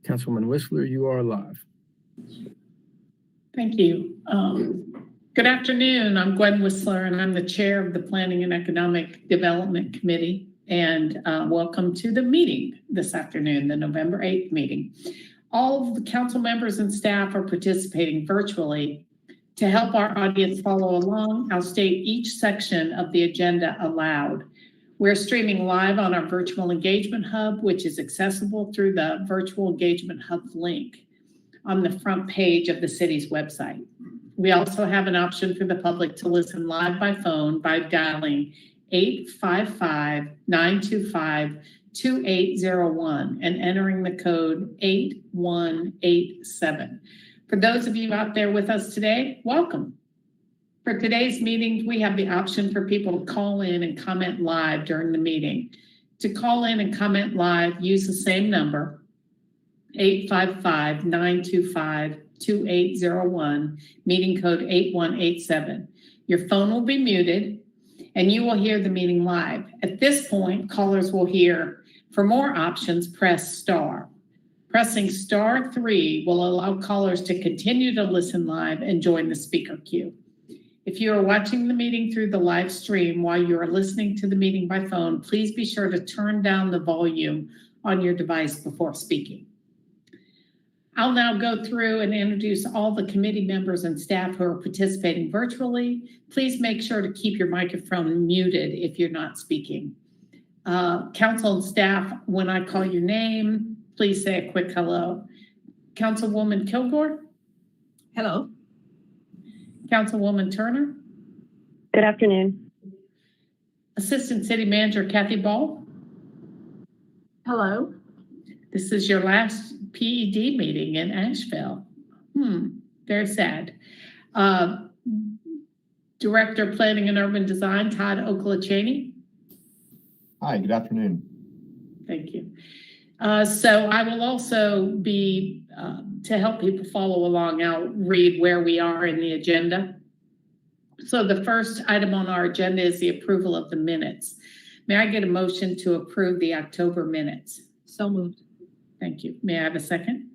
Councilwoman Whistler, you are live. Thank you. Good afternoon. I'm Gwen Whistler, and I'm the chair of the Planning and Economic Development Committee. And welcome to the meeting this afternoon, the November 8th meeting. All of the council members and staff are participating virtually. To help our audience follow along, I'll state each section of the agenda aloud. We're streaming live on our virtual engagement hub, which is accessible through the virtual engagement hub link on the front page of the city's website. We also have an option for the public to listen live by phone by dialing 855-925-2801 and entering the code 8187. For those of you out there with us today, welcome. For today's meeting, we have the option for people to call in and comment live during the meeting. To call in and comment live, use the same number, 855-925-2801, meeting code 8187. Your phone will be muted and you will hear the meeting live. At this point, callers will hear, for more options, press star. Pressing star 3 will allow callers to continue to listen live and join the speaker queue. If you are watching the meeting through the live stream while you are listening to the meeting by phone, please be sure to turn down the volume on your device before speaking. I'll now go through and introduce all the committee members and staff who are participating virtually. Please make sure to keep your microphone muted if you're not speaking. Council and staff, when I call your name, please say a quick hello. Councilwoman Kilgore? Hello. Councilwoman Turner? Good afternoon. Assistant City Manager Kathy Ball? Hello. This is your last PED meeting in Asheville. Very sad. Director Planning and Urban Design, Todd Okolachaney. Hi, good afternoon. Thank you. So I will also be, to help people follow along, I'll read where we are in the agenda. So the first item on our agenda is the approval of the minutes. May I get a motion to approve the October minutes? So moved. Thank you. May I have a second?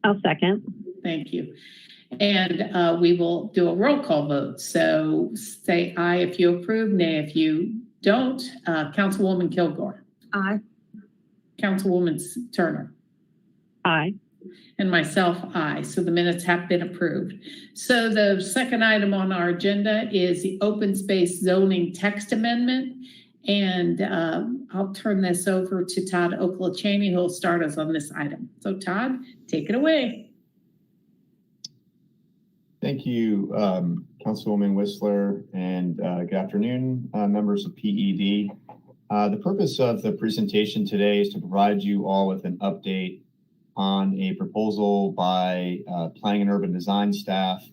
I'll second. Thank you. And we will do a roll call vote. So say aye if you approve, nay if you don't. Councilwoman Kilgore. Aye. Councilwoman Turner. Aye. And myself, aye. So the minutes have been approved. So the second item on our agenda is the open space zoning text amendment. And I'll turn this over to Todd Okolachaney, who will start us on this item. So Todd, take it away. Thank you, Councilwoman Whistler, and good afternoon, members of PED. The purpose of the presentation today is to provide you all with an update on a proposal by Planning and Urban Design staff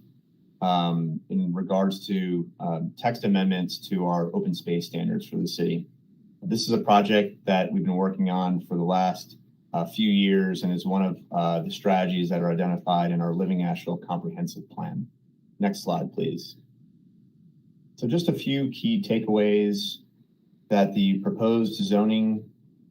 in regards to text amendments to our open space standards for the city. This is a project that we've been working on for the last few years and is one of the strategies that are identified in our Living Asheville Comprehensive Plan. Next slide, please. So just a few key takeaways that the proposed zoning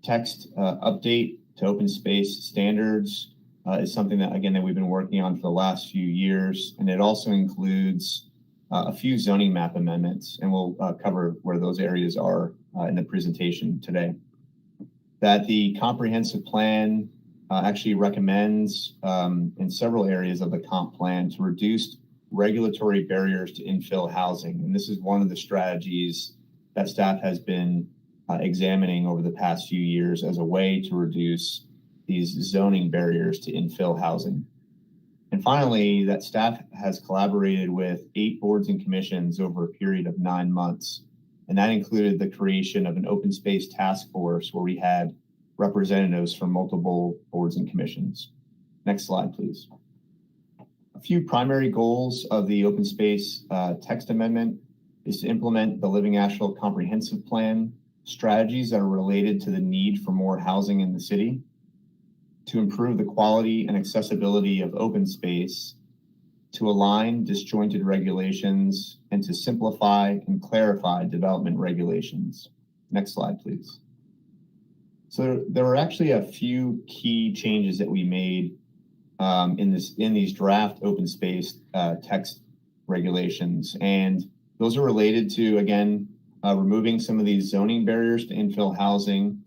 text update to open space standards is something that, again, that we've been working on for the last few years. And it also includes a few zoning map amendments, and we'll cover where those areas are in the presentation today. That the comprehensive plan actually recommends in several areas of the comp plan to reduce regulatory barriers to infill housing. And this is one of the strategies that staff has been examining over the past few years as a way to reduce these zoning barriers to infill housing. And finally, that staff has collaborated with 8 boards and commissions over a period of 9 months. And that included the creation of an open space task force where we had representatives from multiple boards and commissions. Next slide, please. A few primary goals of the open space text amendment is to implement the Living Asheville Comprehensive Plan strategies that are related to the need for more housing in the city, to improve the quality and accessibility of open space, to align disjointed regulations, and to simplify and clarify development regulations. Next slide, please. So there were actually a few key changes that we made in these draft open space text regulations, and those are related to, again, removing some of these zoning barriers to infill housing.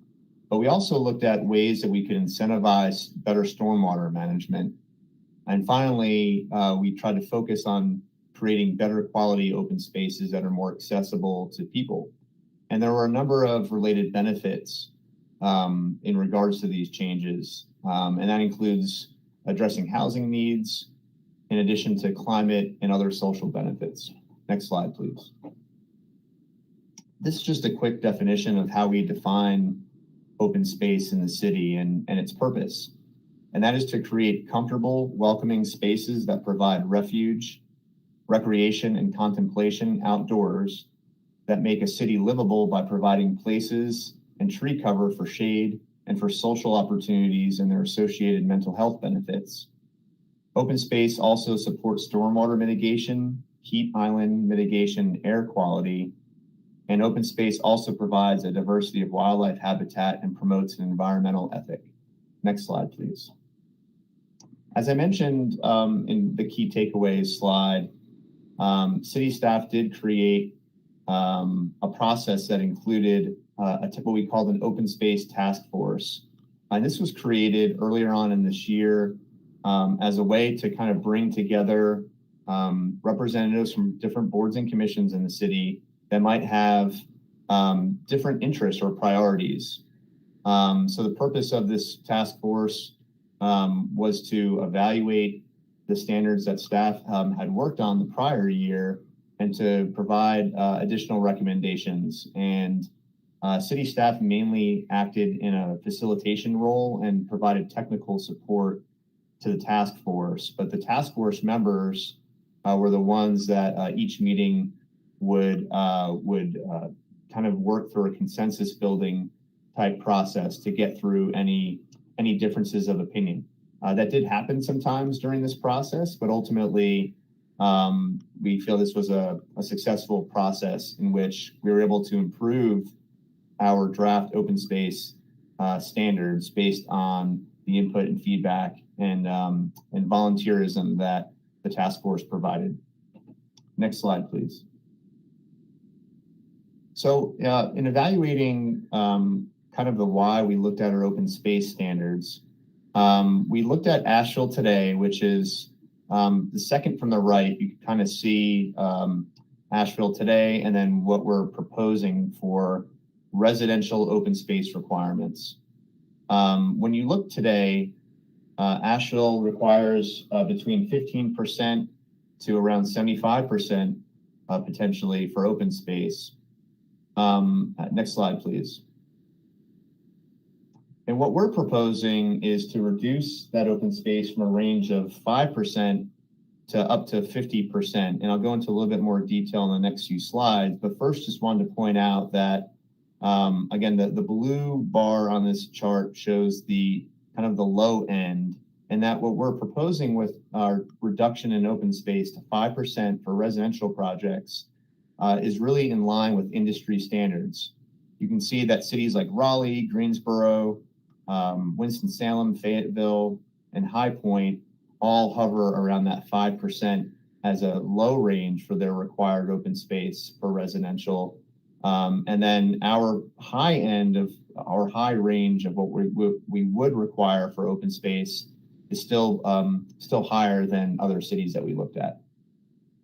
But we also looked at ways that we could incentivize better stormwater management. And finally, we tried to focus on creating better quality open spaces that are more accessible to people. And there were a number of related benefits in regards to these changes. And that includes addressing housing needs, in addition to climate and other social benefits. Next slide, please. This is just a quick definition of how we define open space in the city and its purpose. And that is to create comfortable, welcoming spaces that provide refuge, recreation, and contemplation outdoors that make a city livable by providing places and tree cover for shade and for social opportunities and their associated mental health benefits. Open space also supports stormwater mitigation, heat island mitigation, air quality, and open space also provides a diversity of wildlife habitat and promotes an environmental ethic. Next slide, please. As I mentioned in the key takeaways slide, city staff did create a process that included what we called an open space task force. And this was created earlier on in this year as a way to kind of bring together representatives from different boards and commissions in the city that might have different interests or priorities. So the purpose of this task force was to evaluate the standards that staff had worked on the prior year and to provide additional recommendations. And city staff mainly acted in a facilitation role and provided technical support to the task force. But the task force members were the ones that each meeting would kind of work through a consensus building type process to get through any differences of opinion. That did happen sometimes during this process, but ultimately we feel this was a successful process in which we were able to improve our draft open space standards based on the input and feedback and volunteerism that the task force provided. Next slide, please. So in evaluating kind of the why we looked at our open space standards, we looked at Asheville Today, which is the second from the right. You can kind of see Asheville Today and then what we're proposing for residential open space requirements. When you look today, Asheville requires between 15% to around 75% potentially for open space. Next slide, please. And what we're proposing is to reduce that open space from a range of 5% to up to 50%. And I'll go into a little bit more detail in the next few slides. But first, just wanted to point out that, again, the blue bar on this chart shows the kind of the low end, and that what we're proposing with our reduction in open space to 5% for residential projects is really in line with industry standards. You can see that cities like Raleigh, Greensboro, Winston-Salem, Fayetteville, and High Point all hover around that 5% as a low range for their required open space for residential. And then our high end of our high range of what we would require for open space is still higher than other cities that we looked at.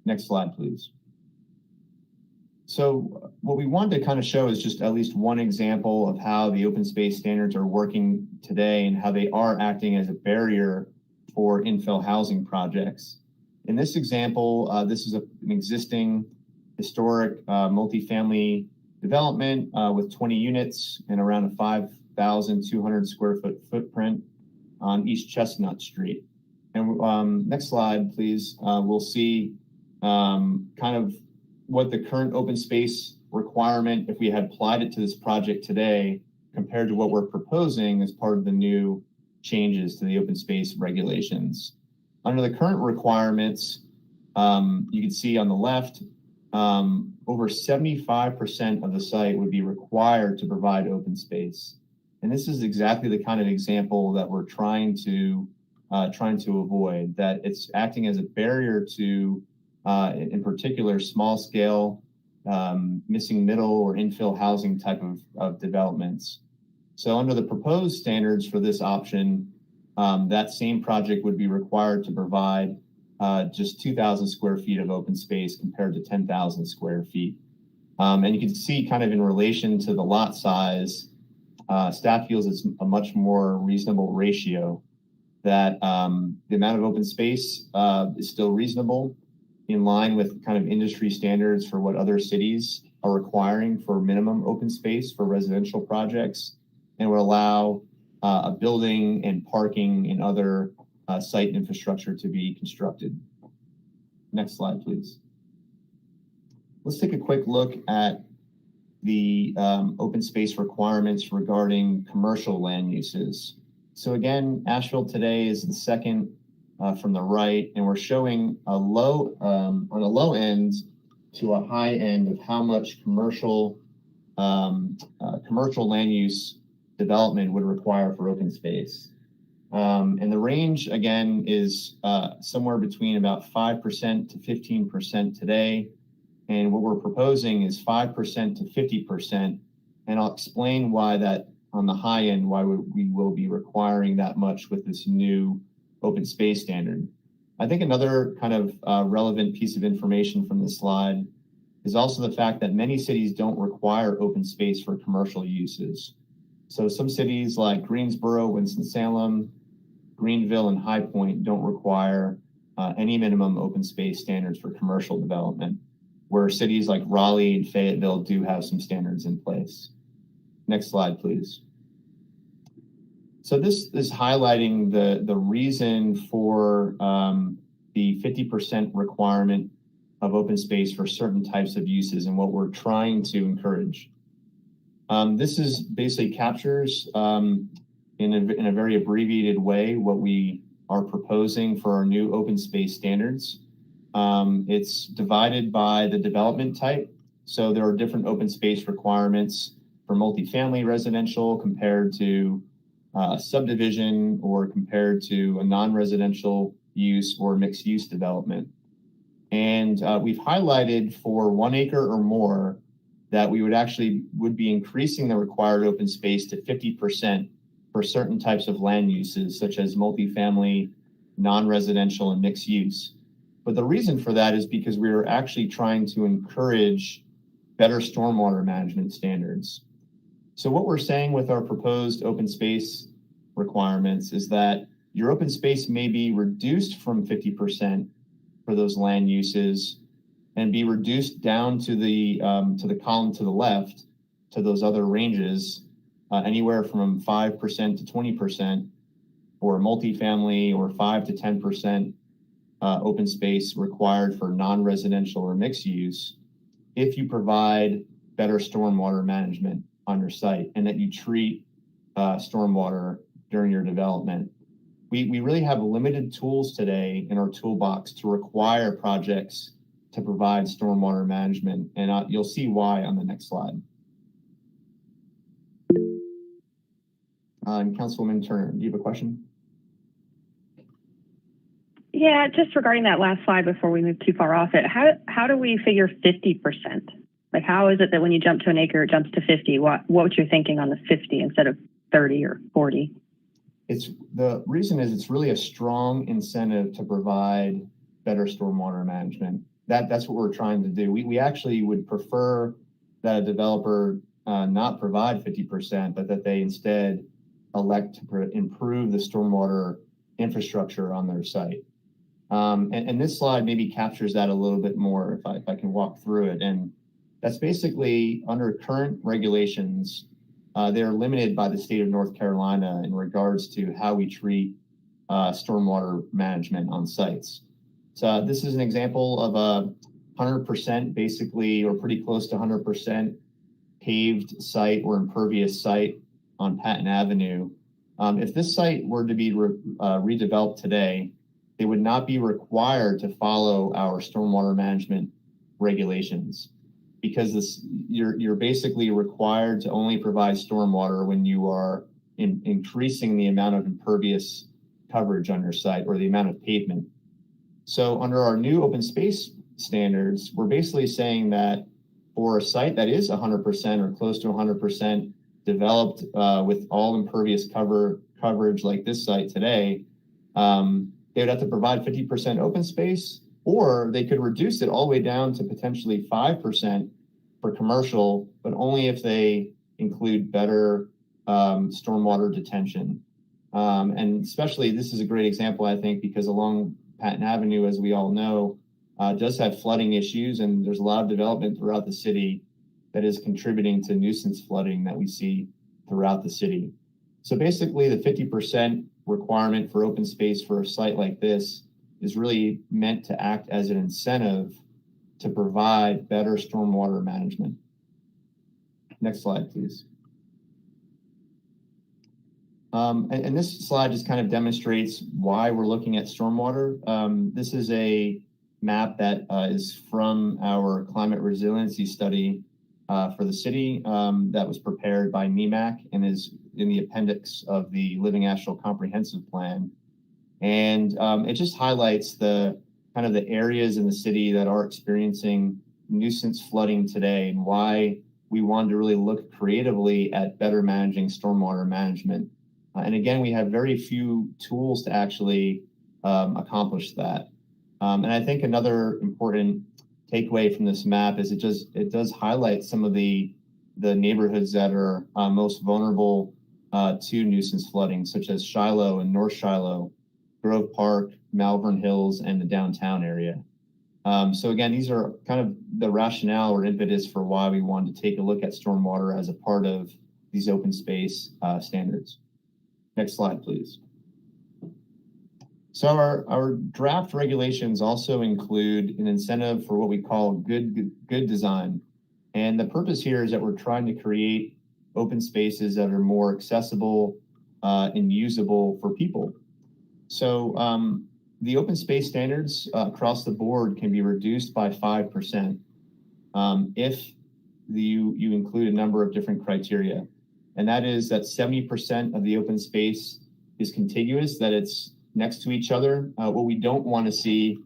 Next slide, please. So what we wanted to kind of show is just at least one example of how the open space standards are working today and how they are acting as a barrier for infill housing projects. In this example, this is an existing historic multifamily development with 20 units and around a 5,200 square foot footprint on East Chestnut Street. And next slide, please. We'll see kind of what the current open space requirement, if we had applied it to this project today, compared to what we're proposing as part of the new changes to the open space regulations. Under the current requirements, you can see on the left, over 75% of the site would be required to provide open space. And this is exactly the kind of example that we're trying to avoid, that it's acting as a barrier to, in particular, small scale, missing middle or infill housing type of developments. So under the proposed standards for this option, that same project would be required to provide just 2,000 square feet of open space compared to 10,000 square feet. And you can see kind of in relation to the lot size, staff feels it's a much more reasonable ratio, that the amount of open space is still reasonable, in line with kind of industry standards for what other cities are requiring for minimum open space for residential projects, and will allow a building and parking and other site infrastructure to be constructed. Next slide, please. Let's take a quick look at the open space requirements regarding commercial land uses. So again, Asheville today is the second from the right, and we're showing a low on a low end to a high end of how much commercial land use development would require for open space. And the range, again, is somewhere between about 5% to 15% today. And what we're proposing is 5% to 50%. And I'll explain why that on the high end, why we will be requiring that much with this new open space standard. I think another kind of relevant piece of information from this slide is also the fact that many cities don't require open space for commercial uses. So some cities like Greensboro, Winston-Salem, Greenville, and High Point don't require any minimum open space standards for commercial development, where cities like Raleigh and Fayetteville do have some standards in place. Next slide, please. So this is highlighting the reason for the 50% requirement of open space for certain types of uses and what we're trying to encourage. This is basically captures in a very abbreviated way what we are proposing for our new open space standards. It's divided by the development type. So there are different open space requirements for multifamily residential compared to subdivision, or compared to a non-residential use or mixed use development. And we've highlighted for 1 acre or more that we would be increasing the required open space to 50% for certain types of land uses, such as multifamily, non-residential, and mixed use. But the reason for that is because we are actually trying to encourage better stormwater management standards. So what we're saying with our proposed open space requirements is that your open space may be reduced from 50% for those land uses and be reduced down to the column to the left, to those other ranges, anywhere from 5% to 20% for multifamily, or 5 to 10% open space required for non-residential or mixed use, if you provide better stormwater management on your site and that you treat stormwater during your development. We really have limited tools today in our toolbox to require projects to provide stormwater management, and you'll see why on the next slide. Councilwoman Turner, do you have a question? Yeah, just regarding that last slide before we move too far off it, how do we figure 50%? Like, how is it that when you jump to an acre, it jumps to 50? What you're thinking on the 50 instead of 30 or 40? The reason is it's really a strong incentive to provide better stormwater management. That's what we're trying to do. We actually would prefer that a developer not provide 50%, but that they instead elect to improve the stormwater infrastructure on their site. And this slide maybe captures that a little bit more if I can walk through it. And that's basically under current regulations. They're limited by the state of North Carolina in regards to how we treat stormwater management on sites. So this is an example of a 100% basically, or pretty close to 100% paved site or impervious site on Patton Avenue. If this site were to be redeveloped today, they would not be required to follow our stormwater management regulations, because you're basically required to only provide stormwater when you are increasing the amount of impervious coverage on your site or the amount of pavement. So under our new open space standards, we're basically saying that for a site that is 100% or close to 100% developed with all impervious coverage like this site today, they would have to provide 50% open space, or they could reduce it all the way down to potentially 5% for commercial, but only if they include better stormwater detention. And especially, this is a great example, I think, because along Patton Avenue, as we all know, does have flooding issues, and there's a lot of development throughout the city that is contributing to nuisance flooding that we see throughout the city. So basically, the 50% requirement for open space for a site like this is really meant to act as an incentive to provide better stormwater management. Next slide, please. And this slide just kind of demonstrates why we're looking at stormwater. This is a map that is from our climate resiliency study for the city that was prepared by NEMAC and is in the appendix of the Living Asheville Comprehensive Plan. And it just highlights the kind of the areas in the city that are experiencing nuisance flooding today and why we wanted to really look creatively at better managing stormwater management. And again, we have very few tools to actually accomplish that. And I think another important takeaway from this map is it does highlight some of the neighborhoods that are most vulnerable to nuisance flooding, such as Shiloh and North Shiloh, Grove Park, Malvern Hills, and the downtown area. So again, these are kind of the rationale or impetus for why we wanted to take a look at stormwater as a part of these open space standards. Next slide, please. So our draft regulations also include an incentive for what we call good design. And the purpose here is that we're trying to create open spaces that are more accessible and usable for people. So the open space standards across the board can be reduced by 5% if you include a number of different criteria. And that is that 70% of the open space is contiguous, that it's next to each other. What we don't want to see,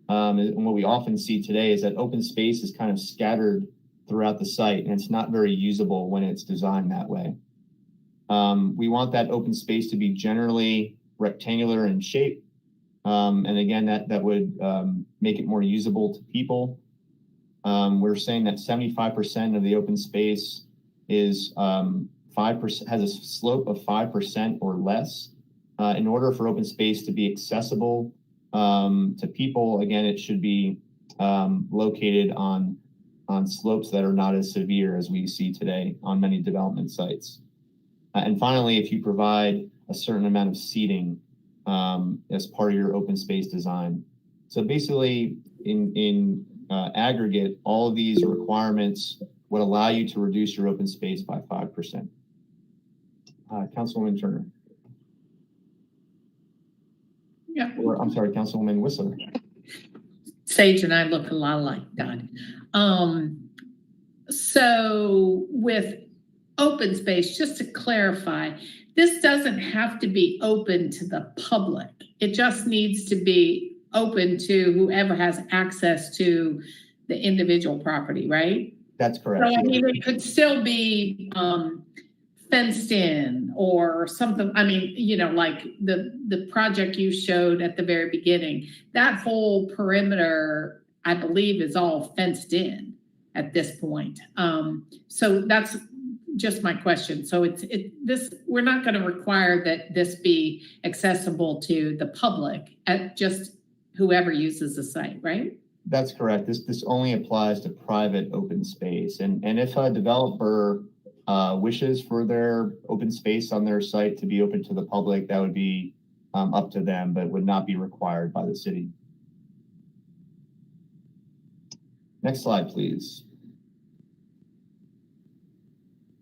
and what we often see today, is that open space is kind of scattered throughout the site, and it's not very usable when it's designed that way. We want that open space to be generally rectangular in shape. And again, that would make it more usable to people. We're saying that 75% of the open space is 5%, has a slope of 5% or less. In order for open space to be accessible to people, again, it should be located on slopes that are not as severe as we see today on many development sites. And finally, if you provide a certain amount of seating as part of your open space design. So basically, in aggregate, all of these requirements would allow you to reduce your open space by 5%. Councilwoman Turner. Yeah. Or I'm sorry, Councilwoman Whistler. Sage and I look a lot like that. So with open space, just to clarify, this doesn't have to be open to the public. It just needs to be open to whoever has access to the individual property, right? That's correct. So I mean, it could still be fenced in or something. I mean, you know, like the project you showed at the very beginning, that whole perimeter, I believe, is all fenced in at this point. So that's just my question. So we're not going to require that this be accessible to the public, at just whoever uses the site, right? That's correct. This only applies to private open space. And if a developer wishes for their open space on their site to be open to the public, that would be up to them, but would not be required by the city. Next slide, please.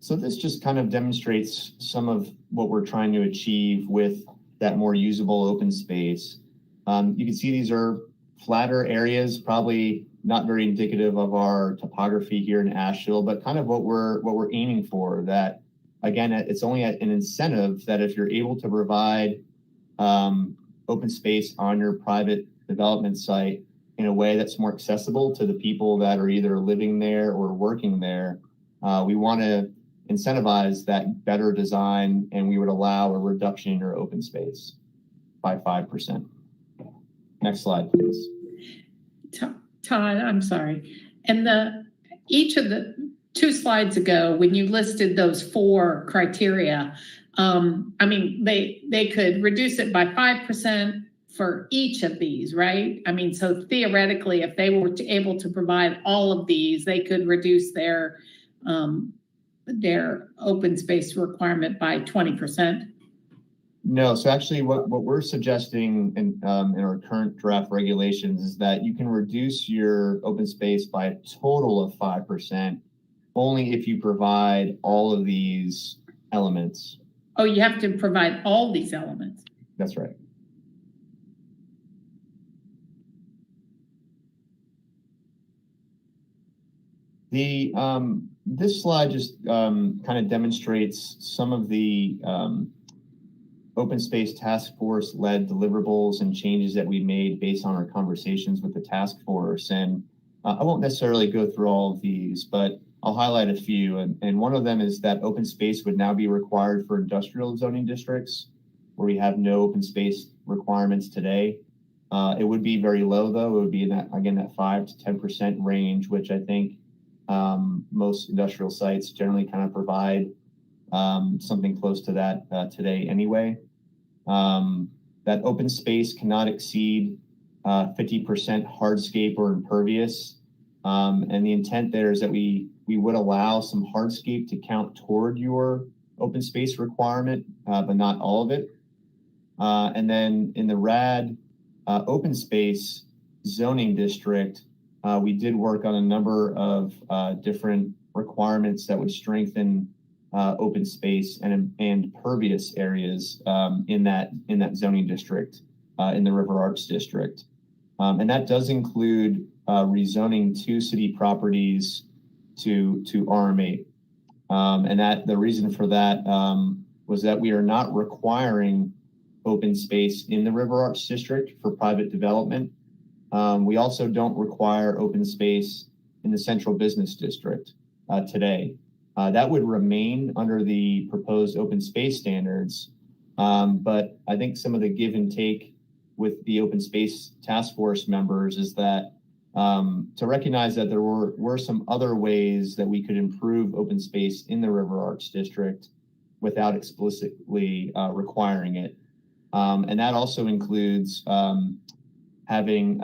So this just kind of demonstrates some of what we're trying to achieve with that more usable open space. You can see these are flatter areas, probably not very indicative of our topography here in Asheville, but kind of what we're aiming for. That again, it's only an incentive that if you're able to provide open space on your private development site in a way that's more accessible to the people that are either living there or working there, we want to incentivize that better design, and we would allow a reduction in your open space by 5%. Next slide, please. Todd, I'm sorry. And each of the 2 slides ago, when you listed those 4 criteria, I mean, they could reduce it by 5% for each of these, right? I mean, so theoretically, if they were able to provide all of these, they could reduce their open space requirement by 20%. No, so actually what we're suggesting in our current draft regulations is that you can reduce your open space by a total of 5% only if you provide all of these elements. Oh, you have to provide all these elements. That's right. This slide just kind of demonstrates some of the open space task force led deliverables and changes that we made based on our conversations with the task force. And I won't necessarily go through all of these, but I'll highlight a few. And one of them is that open space would now be required for industrial zoning districts where we have no open space requirements today. It would be very low though. It would be in that, again, that 5 to 10% range, which I think most industrial sites generally kind of provide something close to that today anyway. That open space cannot exceed 50% hardscape or impervious. And the intent there is that we would allow some hardscape to count toward your open space requirement, but not all of it. And then in the RAD open space zoning district, we did work on a number of different requirements that would strengthen open space and impervious areas in that zoning district, in the River Arts district. And that does include rezoning 2 city properties to RM8. And that the reason for that was that we are not requiring open space in the River Arts district for private development. We also don't require open space in the central business district today. That would remain under the proposed open space standards. But I think some of the give and take with the open space task force members is that to recognize that there were some other ways that we could improve open space in the River Arts district without explicitly requiring it. And that also includes having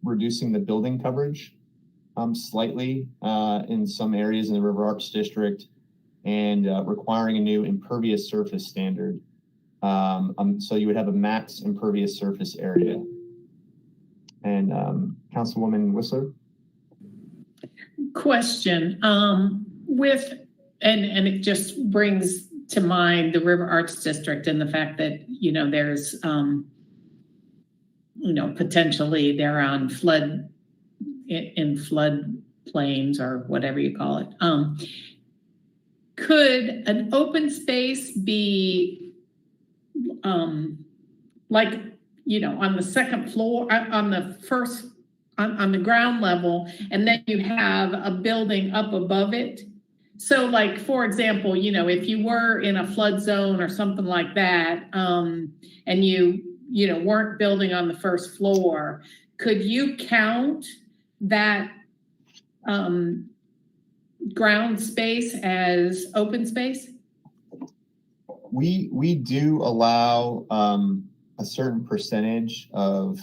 reducing the building coverage slightly in some areas in the River Arts district, and requiring a new impervious surface standard. So you would have a max impervious surface area. And Councilwoman Whistler? Question. And it just brings to mind the River Arts District and the fact that, there's, potentially they're on flood plains or whatever you call it. Could an open space be like, on the second floor, on the first, on the ground level, and then you have a building up above it? So like, for example, if you were in a flood zone or something like that, and you weren't building on the first floor, could you count that ground space as open space? We do allow a certain percentage of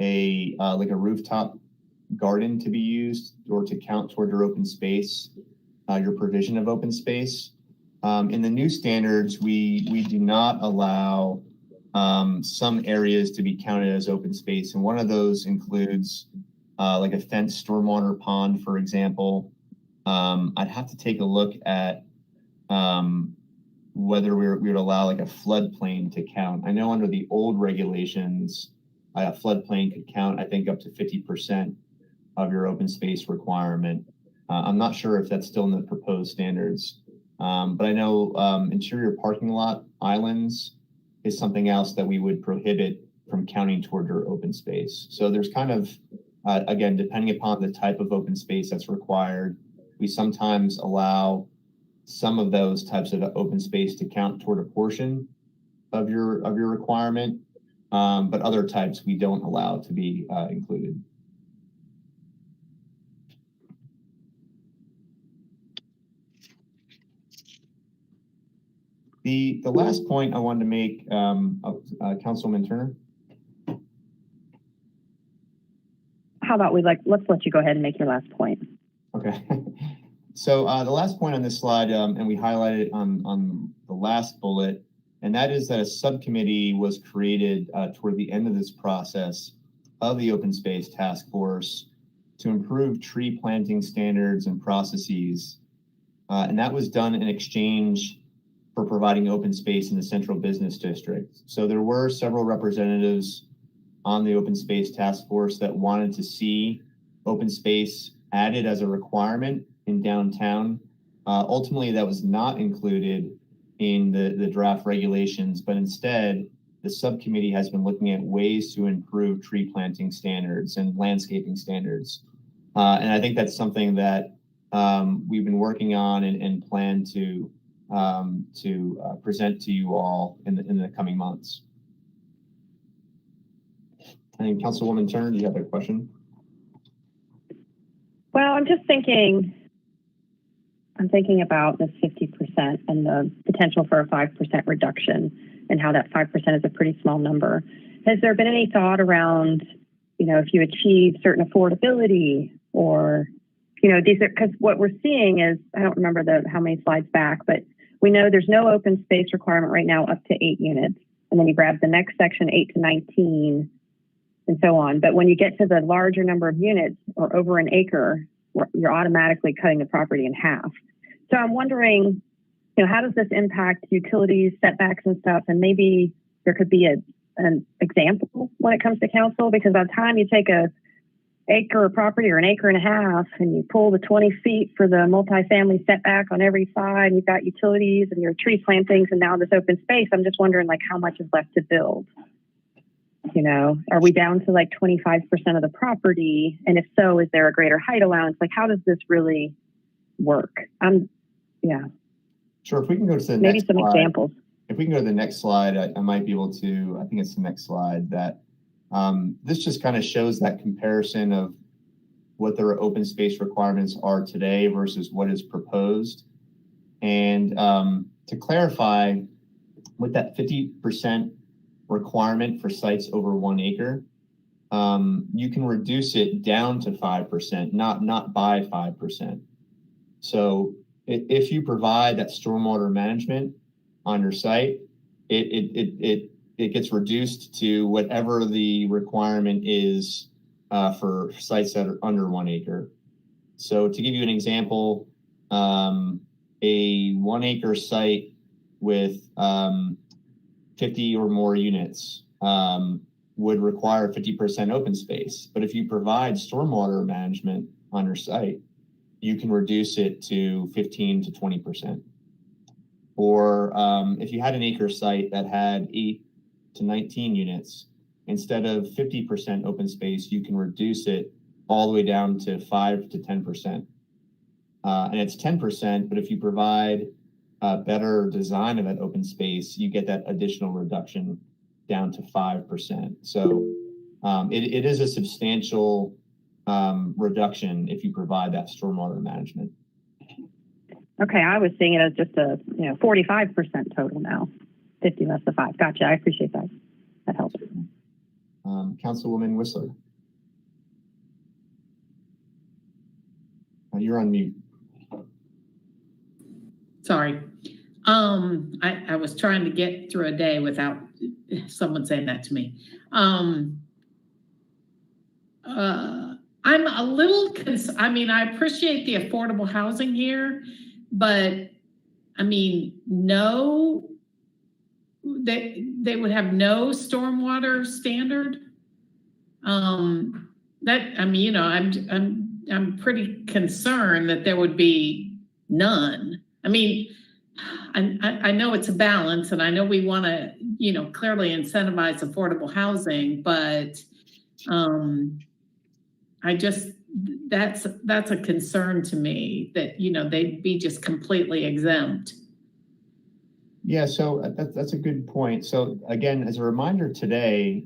a like a rooftop garden to be used or to count toward your open space, your provision of open space. In the new standards, we do not allow some areas to be counted as open space. And one of those includes like a fenced stormwater pond, for example. I'd have to take a look at whether we would allow like a floodplain to count. I know under the old regulations, a floodplain could count, I think, up to 50% of your open space requirement. I'm not sure if that's still in the proposed standards, but I know interior parking lot islands is something else that we would prohibit from counting toward your open space. So there's kind of, again, depending upon the type of open space that's required, we sometimes allow some of those types of open space to count toward a portion of your requirement, but other types we don't allow to be included. The last point I wanted to make, Councilwoman Turner. How about let's let you go ahead and make your last point. Okay. So the last point on this slide, and we highlighted on the last bullet, and that is that a subcommittee was created toward the end of this process of the Open Space Task Force to improve tree planting standards and processes. And that was done in exchange for providing open space in the Central Business District. So there were several representatives on the Open Space Task Force that wanted to see open space added as a requirement in downtown. Ultimately, that was not included in the draft regulations, but instead, the subcommittee has been looking at ways to improve tree planting standards and landscaping standards. And I think that's something that we've been working on and plan to present to you all in the coming months. And Councilwoman Turner, do you have a question? Well, I'm thinking about this 50% and the potential for a 5% reduction and how that 5% is a pretty small number. Has there been any thought around, if you achieve certain affordability or, because what we're seeing is, I don't remember how many slides back, but we know there's no open space requirement right now up to 8 units. And then you grab the next section, 8 to 19, and so on. But when you get to the larger number of units or over an acre, you're automatically cutting the property in half. So I'm wondering, how does this impact utilities, setbacks and stuff? And maybe there could be an example when it comes to council, because by the time you take a acre of property or an acre and a half and you pull the 20 feet for the multifamily setback on every side, and you've got utilities and your tree plantings and now this open space, I'm just wondering how much is left to build? Are we down to 25% of the property? And if so, is there a greater height allowance? How does this really work? Yeah. Sure. If we can go to the maybe next some slide. Examples. If we can go to the next slide, I might be able to, I think it's the next slide, that this just kind of shows that comparison of what their open space requirements are today versus what is proposed. And to clarify, with that 50% requirement for sites over 1 acre, you can reduce it down to 5%, not by 5%. So if you provide that stormwater management on your site, it gets reduced to whatever the requirement is for sites that are under 1 acre. So to give you an example, a 1 acre site with 50 or more units would require 50% open space. But if you provide stormwater management on your site, you can reduce it to 15 to 20%. Or if you had an acre site that had 8 to 19 units, instead of 50% open space, you can reduce it all the way down to 5 to 10%. And it's 10%, but if you provide a better design of that open space, you get that additional reduction down to 5%. So it is a substantial reduction if you provide that stormwater management. Okay, I was seeing it as just a 45% total now, 50 less the 5. Gotcha. I appreciate that. That helps. Councilwoman Whistler, you're on mute. Sorry. I was trying to get through a day without someone saying that to me. I'm a little, I mean, I appreciate the affordable housing here, but I mean, no, they would have no stormwater standard. That, I mean, you know, I'm pretty concerned that there would be none. I mean, I know it's a balance, and I know we want to, you know, clearly incentivize affordable housing, but I just, that's a concern to me that, you know, they'd be just completely exempt. Yeah, so that's a good point. So again, as a reminder today,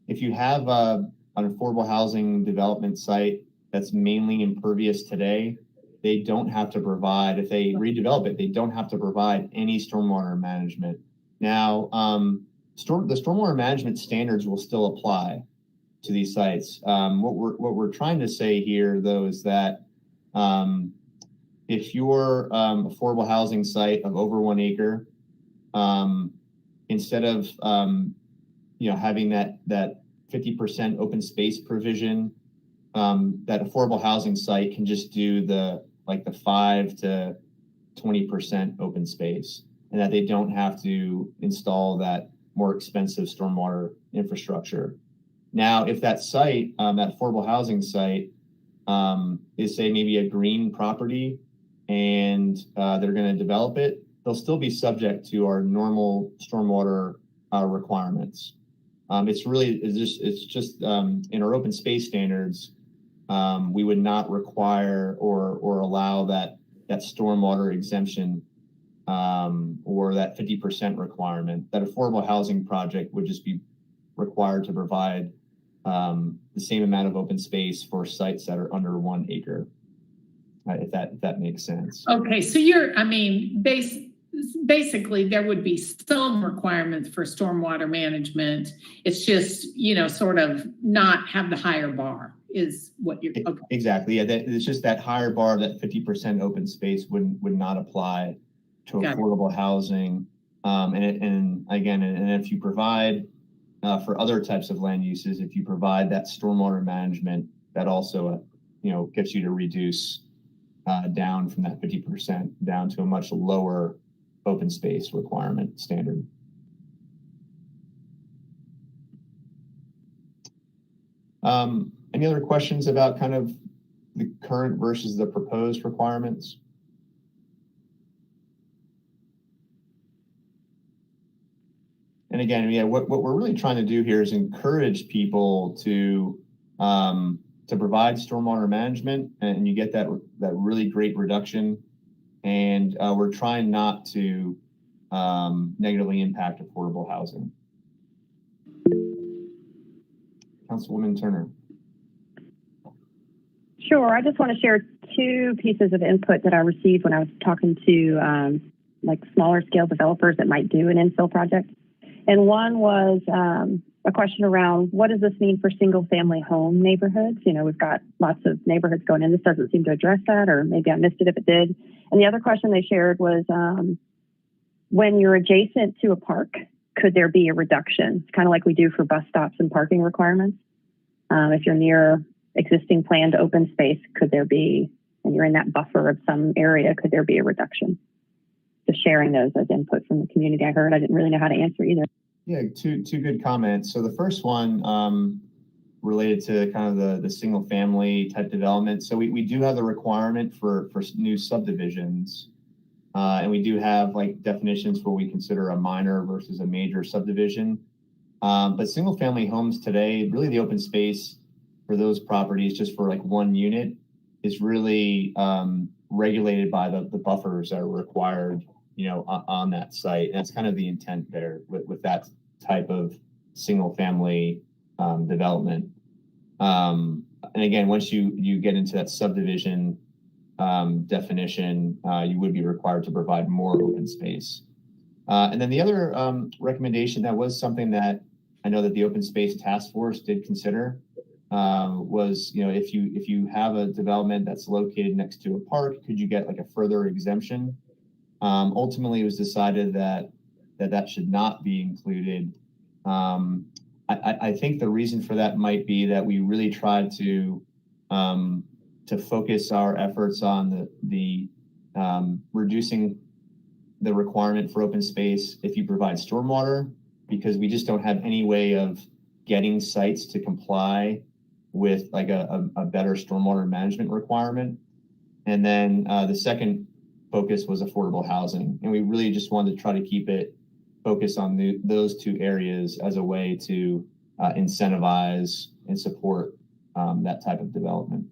if you have an affordable housing development site that's mainly impervious today, they don't have to provide, if they redevelop it, they don't have to provide any stormwater management. Now, the stormwater management standards will still apply to these sites. What we're trying to say here, though, is that if your affordable housing site of over 1 acre, instead of having that 50% open space provision, that affordable housing site can just do the 5 to 20% open space, and that they don't have to install that more expensive stormwater infrastructure. Now, if that site, that affordable housing site, is say maybe a green property, and they're going to develop it, they'll still be subject to our normal stormwater requirements. It's just in our open space standards, we would not require or allow that stormwater exemption or that 50% requirement. That affordable housing project would just be required to provide the same amount of open space for sites that are under 1 acre, if that makes sense. Okay, so basically there would be some requirements for stormwater management. It's just, sort of not have the higher bar is what you're, okay. Exactly, yeah, it's just that higher bar, that 50% open space would not apply to affordable housing. And if you provide for other types of land uses, if you provide that stormwater management, that also, gets you to reduce down from that 50% down to a much lower open space requirement standard. Any other questions about kind of the current versus the proposed requirements? And again, what we're really trying to do here is encourage people to provide stormwater management, and you get that really great reduction. And we're trying not to negatively impact affordable housing. Councilwoman Turner. Sure. I just want to share 2 pieces of input that I received when I was talking to smaller scale developers that might do an infill project. And one was a question around, what does this mean for single family home neighborhoods? We've got lots of neighborhoods going in. This doesn't seem to address that, or maybe I missed it if it did. And the other question they shared was, when you're adjacent to a park, could there be a reduction? It's kind of like we do for bus stops and parking requirements. If you're near existing planned open space, could there be, and you're in that buffer of some area, could there be a reduction? Just sharing those as input from the community I heard. I didn't really know how to answer either. Yeah, two good comments. So the first one related to kind of the single family type development. So we do have the requirement for new subdivisions. And we do have definitions where we consider a minor versus a major subdivision. But single family homes today, really the open space for those properties just for 1 unit is really regulated by the buffers that are required on that site. And that's kind of the intent there with that type of single family development. And again, once you get into that subdivision definition, you would be required to provide more open space. And then the other recommendation that was something that I know that the Open Space Task Force did consider was, if you have a development that's located next to a park, could you get a further exemption? Ultimately, it was decided that that should not be included. I think the reason for that might be that we really tried to focus our efforts on the reducing the requirement for open space if you provide stormwater, because we just don't have any way of getting sites to comply with like a better stormwater management requirement. And then the second focus was affordable housing. And we really just wanted to try to keep it focused on those two areas as a way to incentivize and support that type of development.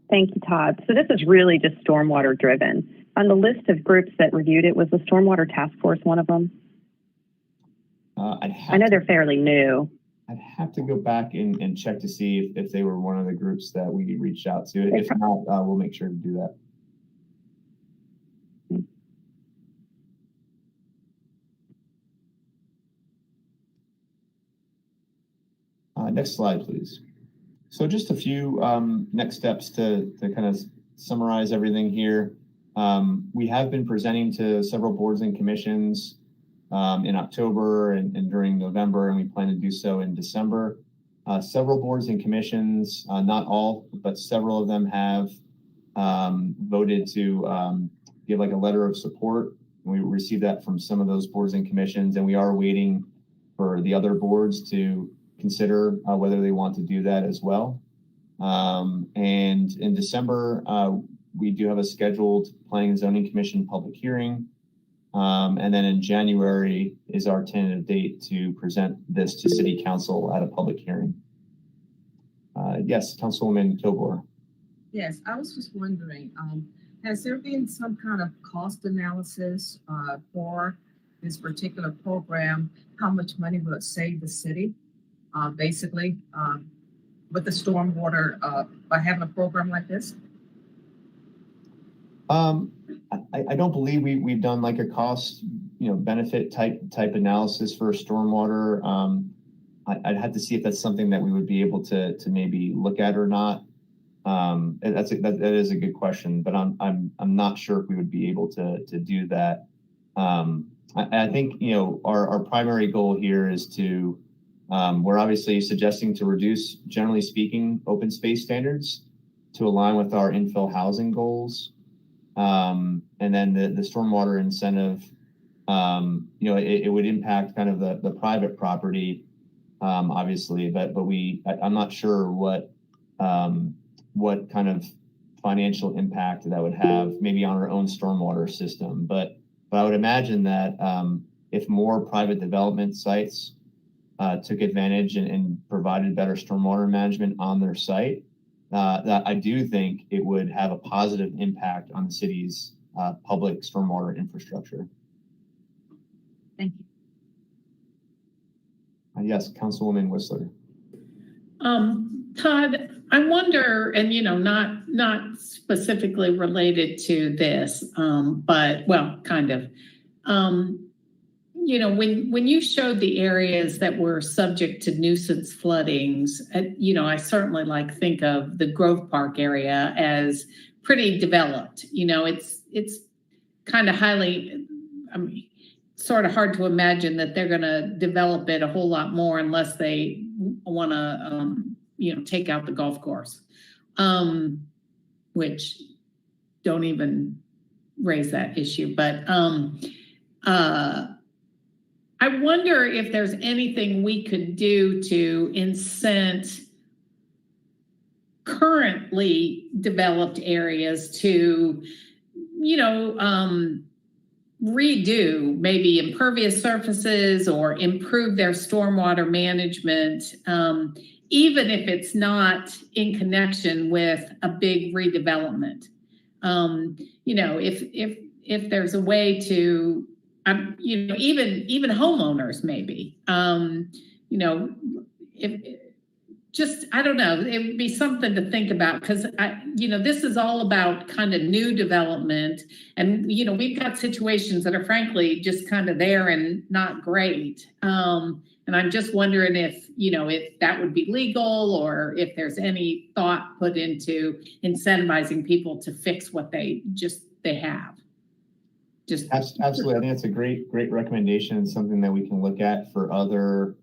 Thank you, Todd. So this is really just stormwater driven. On the list of groups that reviewed it, was the Stormwater Task Force one of them? I know they're fairly new. I'd have to go back and check to see if they were one of the groups that we reached out to. If not, we'll make sure to do that. Next slide, please. So just a few next steps to kind of summarize everything here. We have been presenting to several boards and commissions in October and during November, and we plan to do so in December. Several boards and commissions, not all, but several of them have voted to give like a letter of support. We received that from some of those boards and commissions, and we are waiting for the other boards to consider whether they want to do that as well. And in December, we do have a scheduled Planning and Zoning Commission public hearing. And then in January is our tentative date to present this to City Council at a public hearing. Yes, Councilwoman Kilgore. Yes, I was just wondering, has there been some kind of cost analysis for this particular program? How much money will it save the city, basically, with the stormwater by having a program like this? I don't believe we've done like a cost, benefit type analysis for stormwater. I'd have to see if that's something that we would be able to maybe look at or not. That is a good question, but I'm not sure if we would be able to do that. I think our primary goal here is to we're obviously suggesting to reduce, generally speaking, open space standards to align with our infill housing goals. And then the stormwater incentive, it would impact kind of the private property, obviously, but I'm not sure what kind of financial impact that would have maybe on our own stormwater system. But I would imagine that if more private development sites took advantage and provided better stormwater management on their site, that I do think it would have a positive impact on the city's public stormwater infrastructure. Thank you. Yes, Councilwoman Whistler. Todd, I wonder, and not specifically related to this, but well, kind of. When you showed the areas that were subject to nuisance floodings, I certainly think of the Grove Park area as pretty developed. It's kind of highly, sort of hard to imagine that they're going to develop it a whole lot more unless they want to, take out the golf course, which don't even raise that issue. But I wonder if there's anything we could do to incent currently developed areas to, redo maybe impervious surfaces or improve their stormwater management, even if it's not in connection with a big redevelopment. If there's a way to, even homeowners maybe, I don't know, it would be something to think about, because this is all about kind of new development, and we've got situations that are frankly just kind of there and not great. And I'm just wondering if that would be legal, or if there's any thought put into incentivizing people to fix what they have. Just Absolutely. I think that's a great recommendation and something that we can look at for other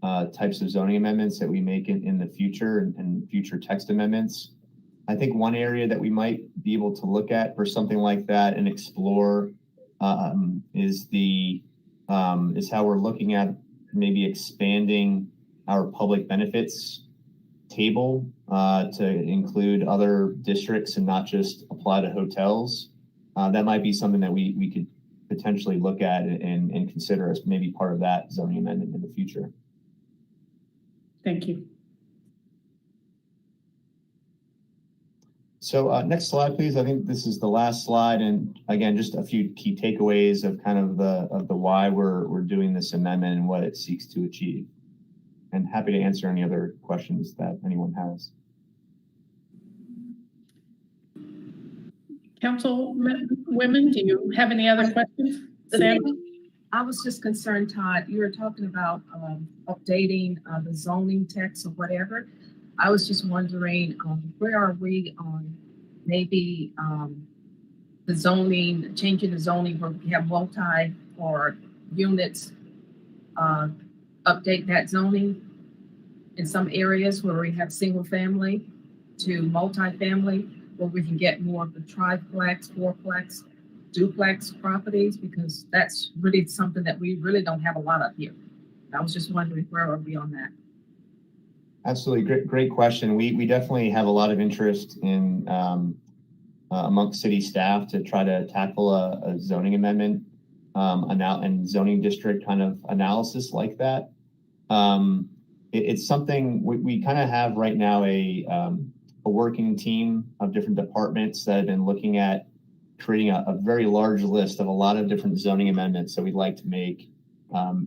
types of zoning amendments that we make in the future and future text amendments. I think one area that we might be able to look at for something like that and explore is how we're looking at maybe expanding our public benefits table to include other districts and not just apply to hotels. That might be something that we could potentially look at and consider as maybe part of that zoning amendment in the future. thank you. So next slide, please. I think this is the last slide. And again, just a few key takeaways of kind of the why we're doing this amendment and what it seeks to achieve. And happy to answer any other questions that anyone has. Councilwomen, do you have any other questions? Sam? I was just concerned, Todd, you were talking about updating the zoning text or whatever. I was just wondering, where are we on maybe the zoning, changing the zoning where we have multi or units, update that zoning in some areas where we have single family to multi-family, where we can get more of the triplex, fourplex, duplex properties, because that's really something that we really don't have a lot of here. I was just wondering, where are we on that? Absolutely. Great question. We definitely have a lot of interest in amongst city staff to try to tackle a zoning amendment and zoning district kind of analysis like that. It's something we kind of have right now a working team of different departments that have been looking at creating a very large list of a lot of different zoning amendments that we'd like to make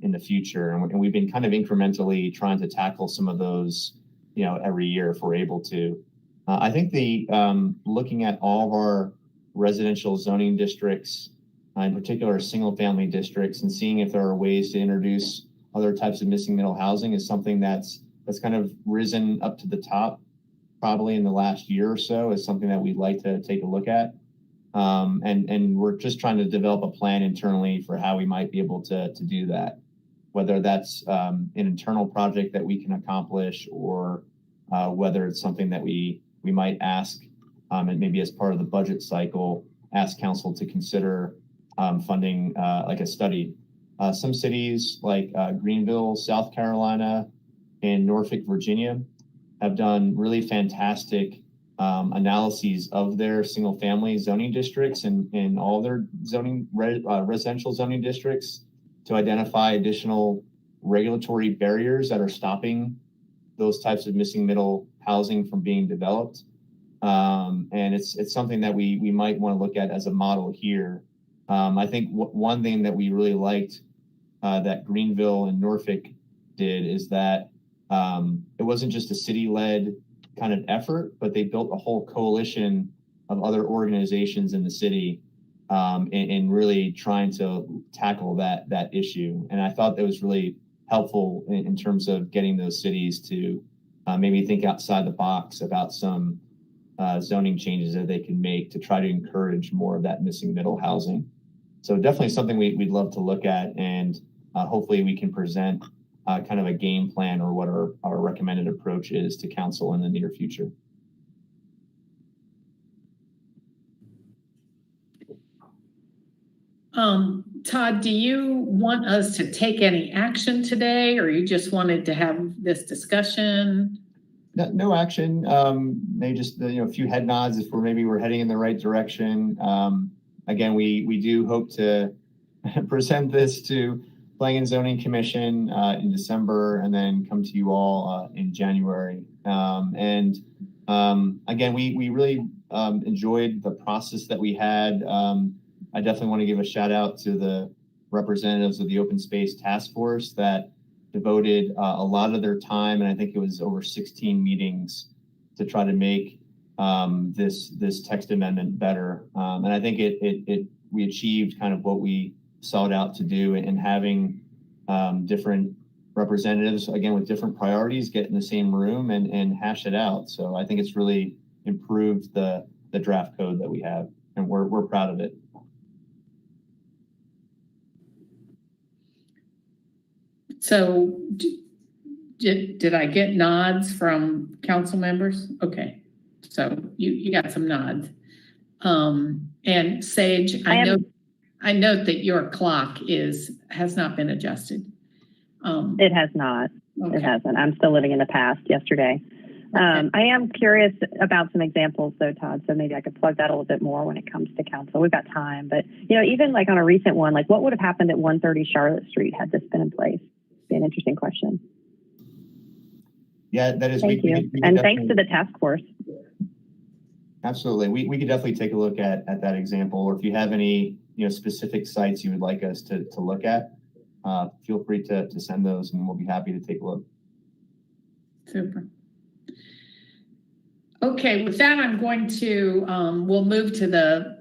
in the future. And we've been kind of incrementally trying to tackle some of those, every year if we're able to. I think looking at all of our residential zoning districts, in particular single family districts, and seeing if there are ways to introduce other types of missing middle housing is something that's kind of risen up to the top probably in the last year or so, is something that we'd like to take a look at. And we're just trying to develop a plan internally for how we might be able to do that, whether that's an internal project that we can accomplish, or whether it's something that we might ask, and maybe as part of the budget cycle, ask council to consider funding like a study. Some cities like Greenville, South Carolina, and Norfolk, Virginia, have done really fantastic analyses of their single family zoning districts and all their residential zoning districts to identify additional regulatory barriers that are stopping those types of missing middle housing from being developed. And it's something that we might want to look at as a model here. I think one thing that we really liked that Greenville and Norfolk did is that it wasn't just a city-led kind of effort, but they built a whole coalition of other organizations in the city in really trying to tackle that issue. And I thought that was really helpful in terms of getting those cities to maybe think outside the box about some zoning changes that they can make to try to encourage more of that missing middle housing. So definitely something we'd love to look at, and hopefully we can present kind of a game plan or what our recommended approach is to council in the near future. Todd, do you want us to take any action today, or you just wanted to have this discussion? No action. Maybe just a few head nods if we're heading in the right direction. Again, we do hope to present this to Planning and Zoning Commission in December, and then come to you all in January. Again, we really enjoyed the process that we had. I definitely want to give a shout out to the representatives of the Open Space Task Force that devoted a lot of their time, and I think it was over 16 meetings, to try to make this text amendment better. And I think we achieved kind of what we sought out to do, and having different representatives, again, with different priorities, get in the same room and hash it out. So I think it's really improved the draft code that we have, and we're proud of it. So did I get nods from council members? Okay. So you got some nods. And Sage, I note that your clock has not been adjusted. It has not. Okay. It hasn't. I'm still living in the past yesterday. Okay. I am curious about some examples though, Todd, so maybe I could plug that a little bit more when it comes to council. We've got time, but even like on a recent one, like what would have happened at 130 Charlotte Street had this been in place? It'd be an interesting question. Yeah, that is. Thank you. And thanks to the task force. Absolutely. We could definitely take a look at that example, or if you have any, specific sites you would like us to look at, feel free to send those and we'll be happy to take a look. Super. Okay, with that, I'm going to, we'll move to the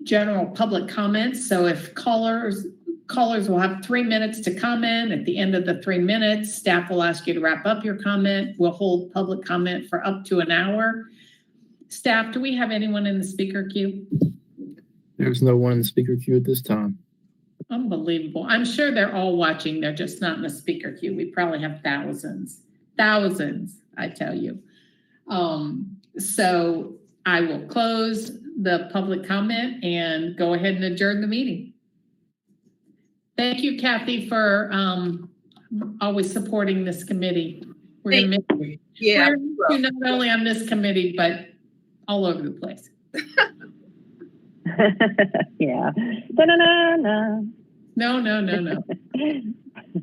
general public comments. So if callers will have 3 minutes to comment. At the end of the 3 minutes, staff will ask you to wrap up your comment. We'll hold public comment for up to an hour. Staff, do we have anyone in the speaker queue? There's no one in the speaker queue at this time. Unbelievable. I'm sure they're all watching. They're just not in the speaker queue. We probably have thousands, I tell you. So I will close the public comment and go ahead and adjourn the meeting. Thank you, Kathy, for always supporting this committee. We're going to miss you. Yeah. We're gonna miss you not only on this committee, but all over the place. Yeah. Da-na-na-na. No.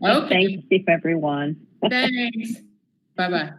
Okay. Thank you, everyone. Thanks. Bye-bye.